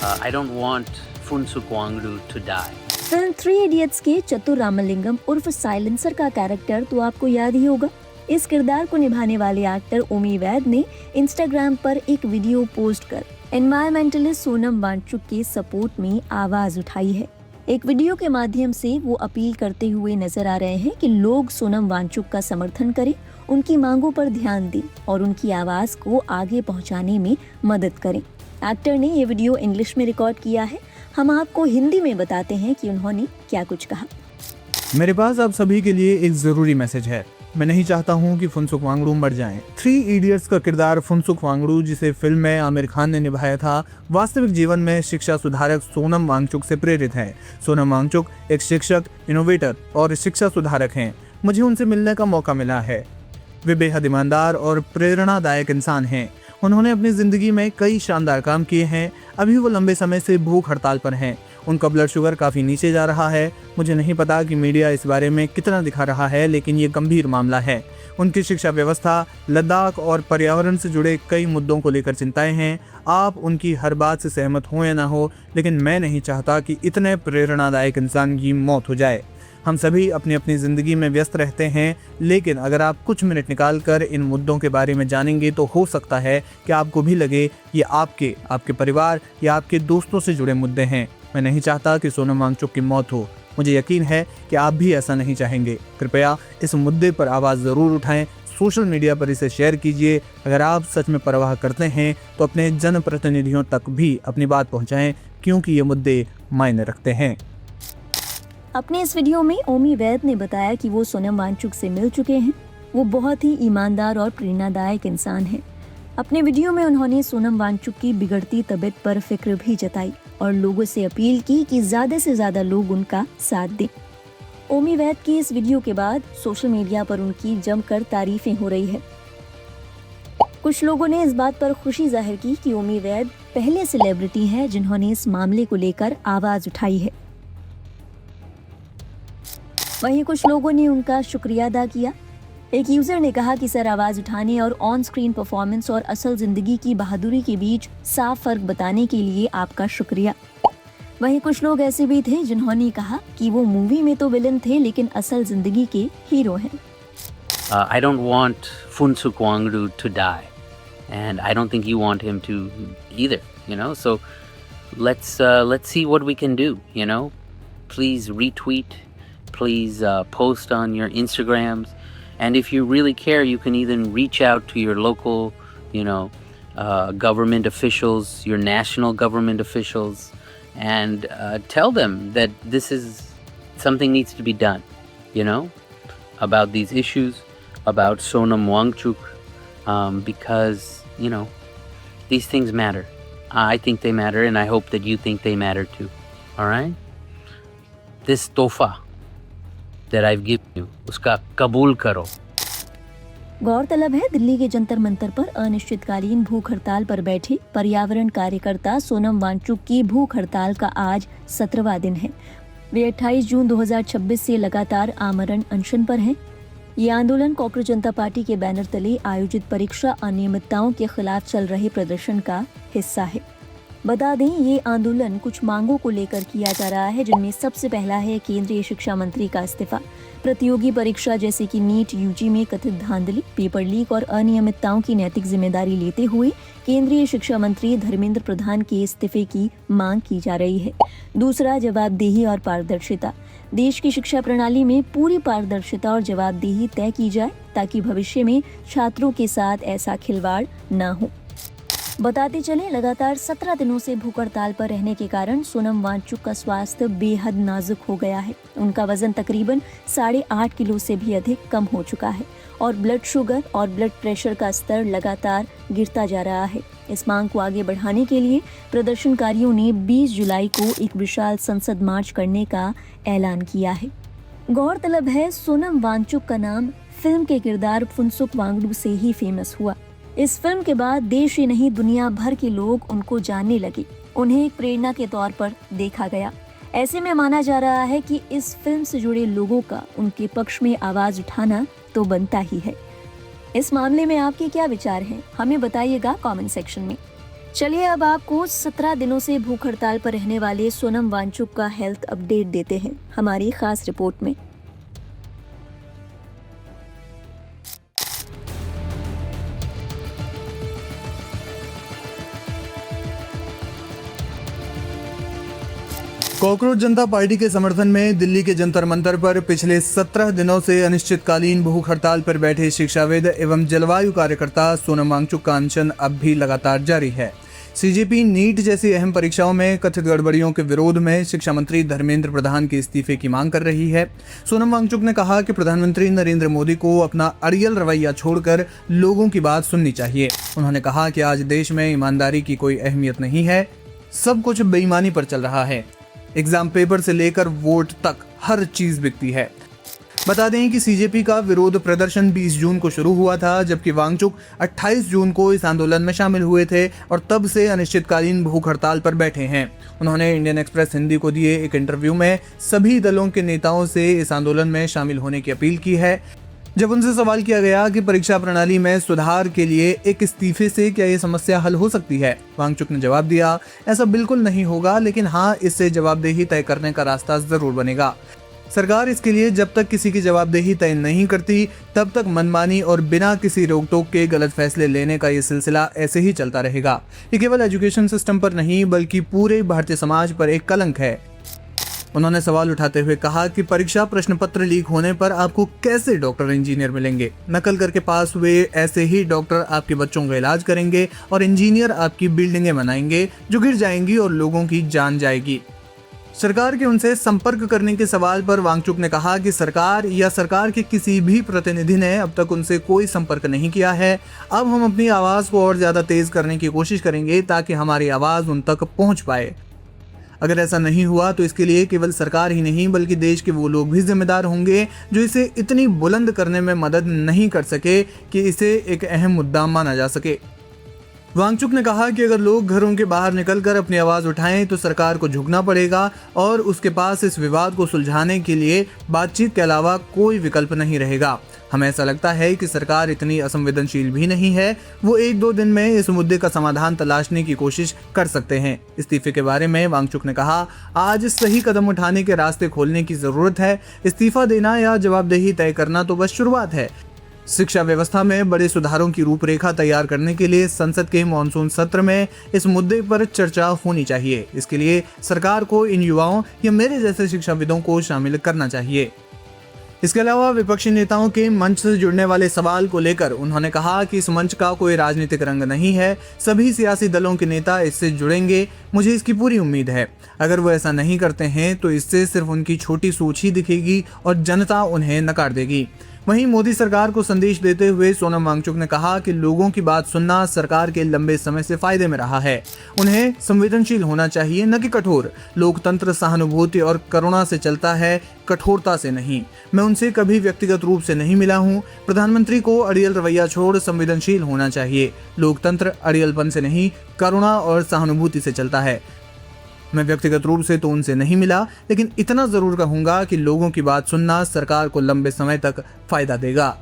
I don't want Funsuk Wangdu to die. Film three idiots के चतुर रामलिंगम उर्फ silencer का कैरेक्टर तो आपको याद ही होगा। इस किरदार को निभाने वाले एक्टर ओमी वैद ने इंस्टाग्राम पर एक वीडियो पोस्ट कर एनवायरमेंटलिस्ट सोनम वांगचुक के सपोर्ट में आवाज उठाई है। एक वीडियो के माध्यम से वो अपील करते हुए नजर आ रहे हैं कि लोग सोनम वांगचुक का समर्थन करें, उनकी मांगों पर ध्यान दें और उनकी आवाज को आगे पहुंचाने में मदद करें। एक्टर ने ये वीडियो इंग्लिश में रिकॉर्ड किया है। हम आपको हिंदी में बताते हैं कि उन्होंने क्या कुछ कहा। मेरे पास आप सभी के लिए एक जरूरी मैसेज है। मैं नहीं चाहता हूं कि फुनसुक वांगडू मर जाएं। थ्री इडियट्स का किरदार फुनसुक वांगडू, जिसे फिल्म में आमिर खान ने निभाया था, वास्तविक जीवन में शिक्षा सुधारक सोनम वांगचुक से प्रेरित है। सोनम वांगचुक एक शिक्षक, इनोवेटर और शिक्षा सुधारक हैं। मुझे उनसे मिलने का मौका मिला है। वे बेहद ईमानदार और प्रेरणादायक इंसान हैं। उन्होंने अपनी जिंदगी में कई शानदार काम किए हैं। अभी वो लंबे समय से भूख हड़ताल पर हैं। उनका ब्लड शुगर काफ़ी नीचे जा रहा है। मुझे नहीं पता कि मीडिया इस बारे में कितना दिखा रहा है, लेकिन ये गंभीर मामला है। उनकी शिक्षा व्यवस्था, लद्दाख और पर्यावरण से जुड़े कई मुद्दों को लेकर चिंताएं हैं। आप उनकी हर बात से सहमत हो या ना हो, लेकिन मैं नहीं चाहता कि इतने प्रेरणादायक इंसान की मौत हो जाए। हम सभी अपनी अपनी ज़िंदगी में व्यस्त रहते हैं, लेकिन अगर आप कुछ मिनट निकाल कर इन मुद्दों के बारे में जानेंगे तो हो सकता है कि आपको भी लगे ये आपके परिवार या आपके दोस्तों से जुड़े मुद्दे हैं। मैं नहीं चाहता कि सोनम वांगचुक की मौत हो। मुझे यकीन है कि आप भी ऐसा नहीं चाहेंगे। कृपया इस मुद्दे पर आवाज़ ज़रूर उठाएं। सोशल मीडिया पर इसे शेयर कीजिए। अगर आप सच में परवाह करते हैं तो अपने जनप्रतिनिधियों तक भी अपनी बात पहुँचाएँ, क्योंकि ये मुद्दे मायने रखते हैं। अपने इस वीडियो में ओमी वैद ने बताया कि वो सोनम वांगचुक से मिल चुके हैं। वो बहुत ही ईमानदार और प्रेरणादायक इंसान हैं। अपने वीडियो में उन्होंने सोनम वांगचुक की बिगड़ती तबीयत पर फिक्र भी जताई और लोगों से अपील की कि ज्यादा से ज्यादा लोग उनका साथ दें। ओमी वैद की इस वीडियो के बाद सोशल मीडिया पर उनकी जमकर तारीफें हो रही है। कुछ लोगों ने इस बात पर खुशी जाहिर की कि ओमी वैद पहले सेलिब्रिटी हैं जिन्होंने इस मामले को लेकर आवाज उठाई है। वहीं कुछ लोगों ने उनका शुक्रिया अदा किया। एक यूजर ने कहा कि सर, आवाज उठाने और ऑन स्क्रीन परफॉर्मेंस और असल जिंदगी की बहादुरी के बीच साफ फर्क बताने के लिए आपका शुक्रिया। वहीं कुछ लोग ऐसे भी थे जिन्होंने कहा कि वो मूवी में तो विलन थे, लेकिन असल जिंदगी के हीरो हैं। I don't want Funsuk Wangdu to die, and I don't think you want him to either. So let's see what we can do. Please retweet. Please post on your Instagrams, and if you really care, you can even reach out to your local, government officials, your national government officials, and tell them that this is something needs to be done, about these issues, about Sonam Wangchuk, because these things matter. I think they matter, and I hope that you think they matter too. All right? This tofa that I've given you, उसका कबूल करो। गौरतलब है, दिल्ली के जंतर मंतर पर अनिश्चितकालीन भूख हड़ताल पर बैठे पर्यावरण कार्यकर्ता सोनम वांगचुक की भूख हड़ताल का आज 17वां दिन है। वे 28 जून 2026 से लगातार आमरण अनशन पर हैं। ये आंदोलन कांग्रेस जनता पार्टी के बैनर तले आयोजित परीक्षा अनियमितताओं के खिलाफ चल रहे प्रदर्शन का हिस्सा है। बता दें, ये आंदोलन कुछ मांगों को लेकर किया जा रहा है, जिनमें सबसे पहला है केंद्रीय शिक्षा मंत्री का इस्तीफा। प्रतियोगी परीक्षा जैसे कि नीट, यूजी में कथित धांधली, पेपर लीक और अनियमितताओं की नैतिक जिम्मेदारी लेते हुए केंद्रीय शिक्षा मंत्री धर्मेंद्र प्रधान के इस्तीफे की मांग की जा रही है। दूसरा, जवाबदेही और पारदर्शिता। देश की शिक्षा प्रणाली में पूरी पारदर्शिता और जवाबदेही तय की जाए, ताकि भविष्य में छात्रों के साथ ऐसा खिलवाड़ न हो। बताते चले, लगातार 17 दिनों से भूख हड़ताल पर रहने के कारण सोनम वांगचुक का स्वास्थ्य बेहद नाजुक हो गया है। उनका वजन तकरीबन 8.5 किलो से भी अधिक कम हो चुका है और ब्लड शुगर और ब्लड प्रेशर का स्तर लगातार गिरता जा रहा है। इस मांग को आगे बढ़ाने के लिए प्रदर्शनकारियों ने 20 जुलाई को एक विशाल संसद मार्च करने का ऐलान किया है। गौरतलब है, सोनम वांगचुक का नाम फिल्म के किरदार फुनसुक वांगडू से ही फेमस हुआ। इस फिल्म के बाद देश ही नहीं, दुनिया भर के लोग उनको जानने लगे। उन्हें एक प्रेरणा के तौर पर देखा गया। ऐसे में माना जा रहा है कि इस फिल्म से जुड़े लोगों का उनके पक्ष में आवाज उठाना तो बनता ही है। इस मामले में आपके क्या विचार हैं? हमें बताइएगा कमेंट सेक्शन में। चलिए अब आपको 17 दिनों से भूख हड़ताल पर रहने वाले सोनम वांगचुक का हेल्थ अपडेट देते हैं हमारी खास रिपोर्ट में। कॉकरोच जनता पार्टी के समर्थन में दिल्ली के जंतर मंतर पर पिछले 17 दिनों से अनिश्चितकालीन भूख हड़ताल पर बैठे शिक्षाविद एवं जलवायु कार्यकर्ता सोनम वांगचुक का अनशन अब भी लगातार जारी है। सीजीपी नीट जैसी अहम परीक्षाओं में कथित गड़बड़ियों के विरोध में शिक्षा मंत्री धर्मेंद्र प्रधान के इस्तीफे की मांग कर रही है। सोनम वांगचुक ने कहा कि प्रधानमंत्री नरेंद्र मोदी को अपना अड़ियल रवैया छोड़कर लोगों की बात सुननी चाहिए। उन्होंने कहा कि आज देश में ईमानदारी की कोई अहमियत नहीं है, सब कुछ बेईमानी पर चल रहा है। एग्जाम पेपर से लेकर वोट तक हर चीज बिकती है। बता दें कि सीजेपी का विरोध प्रदर्शन 20 जून को शुरू हुआ था, जबकि वांगचुक 28 जून को इस आंदोलन में शामिल हुए थे और तब से अनिश्चितकालीन भूख हड़ताल पर बैठे हैं। उन्होंने इंडियन एक्सप्रेस हिंदी को दिए एक इंटरव्यू में सभी दलों के नेताओं से इस आंदोलन में शामिल होने की अपील की है। जब उनसे सवाल किया गया कि परीक्षा प्रणाली में सुधार के लिए एक इस्तीफे से क्या ये समस्या हल हो सकती है, वांगचुक ने जवाब दिया, ऐसा बिल्कुल नहीं होगा, लेकिन हाँ, इससे जवाबदेही तय करने का रास्ता जरूर बनेगा। सरकार इसके लिए जब तक किसी की जवाबदेही तय नहीं करती तब तक मनमानी और बिना किसी रोक टोक के गलत फैसले लेने का ये सिलसिला ऐसे ही चलता रहेगा। ये केवल एजुकेशन सिस्टम पर नहीं बल्कि पूरे भारतीय समाज पर एक कलंक है। उन्होंने सवाल उठाते हुए कहा कि परीक्षा प्रश्न पत्र लीक होने पर आपको कैसे डॉक्टर इंजीनियर मिलेंगे? नकल करके पास हुए ऐसे ही डॉक्टर आपके बच्चों का इलाज करेंगे और इंजीनियर आपकी बिल्डिंगें बनाएंगे जो गिर जाएंगी और लोगों की जान जाएगी। सरकार के उनसे संपर्क करने के सवाल पर वांगचुक ने कहा कि सरकार या सरकार के किसी भी प्रतिनिधि ने अब तक उनसे कोई संपर्क नहीं किया है। अब हम अपनी आवाज़ को और ज़्यादा तेज़ करने की कोशिश करेंगे ताकि हमारी आवाज़ उन तक पहुँच पाए। अगर ऐसा नहीं हुआ तो इसके लिए केवल सरकार ही नहीं बल्कि देश के वो लोग भी जिम्मेदार होंगे जो इसे इतनी बुलंद करने में मदद नहीं कर सके कि इसे एक अहम मुद्दा माना जा सके। वांगचुक ने कहा कि अगर लोग घरों के बाहर निकलकर अपनी आवाज़ उठाएं तो सरकार को झुकना पड़ेगा और उसके पास इस विवाद को सुलझाने के लिए बातचीत के अलावा कोई विकल्प नहीं रहेगा। हमें ऐसा लगता है कि सरकार इतनी असंवेदनशील भी नहीं है, वो 1-2 दिन में इस मुद्दे का समाधान तलाशने की कोशिश कर सकते हैं। इस्तीफे के बारे में वांगचुक ने कहा, आज सही कदम उठाने के रास्ते खोलने की ज़रूरत है। इस्तीफा देना या जवाबदेही तय करना तो बस शुरुआत है। शिक्षा व्यवस्था में बड़े सुधारों की रूपरेखा तैयार करने के लिए संसद के मॉनसून सत्र में इस मुद्दे पर चर्चा होनी चाहिए। इसके लिए सरकार को इन युवाओं या मेरे जैसे शिक्षाविदों को शामिल करना चाहिए। इसके अलावा विपक्षी नेताओं के मंच से जुड़ने वाले सवाल को लेकर उन्होंने कहा कि इस मंच का कोई राजनीतिक रंग नहीं है, सभी सियासी दलों के नेता इससे जुड़ेंगे, मुझे इसकी पूरी उम्मीद है। अगर वो ऐसा नहीं करते हैं तो इससे सिर्फ उनकी छोटी सोच ही दिखेगी और जनता उन्हें नकार देगी। वहीं मोदी सरकार को संदेश देते हुए सोनम वांगचुक ने कहा कि लोगों की बात सुनना सरकार के लंबे समय से फायदे में रहा है। उन्हें संवेदनशील होना चाहिए, न कि कठोर। लोकतंत्र सहानुभूति और करुणा से चलता है, कठोरता से नहीं। मैं उनसे कभी व्यक्तिगत रूप से नहीं मिला हूं। प्रधानमंत्री को अड़ियल रवैया छोड़ संवेदनशील होना चाहिए। लोकतंत्र अड़ियलपन से नहीं, करुणा और सहानुभूति से चलता है। मैं व्यक्तिगत रूप से तो उनसे नहीं मिला, लेकिन इतना जरूर कहूंगा कि लोगों की बात सुनना सरकार को लंबे समय तक फायदा देगा।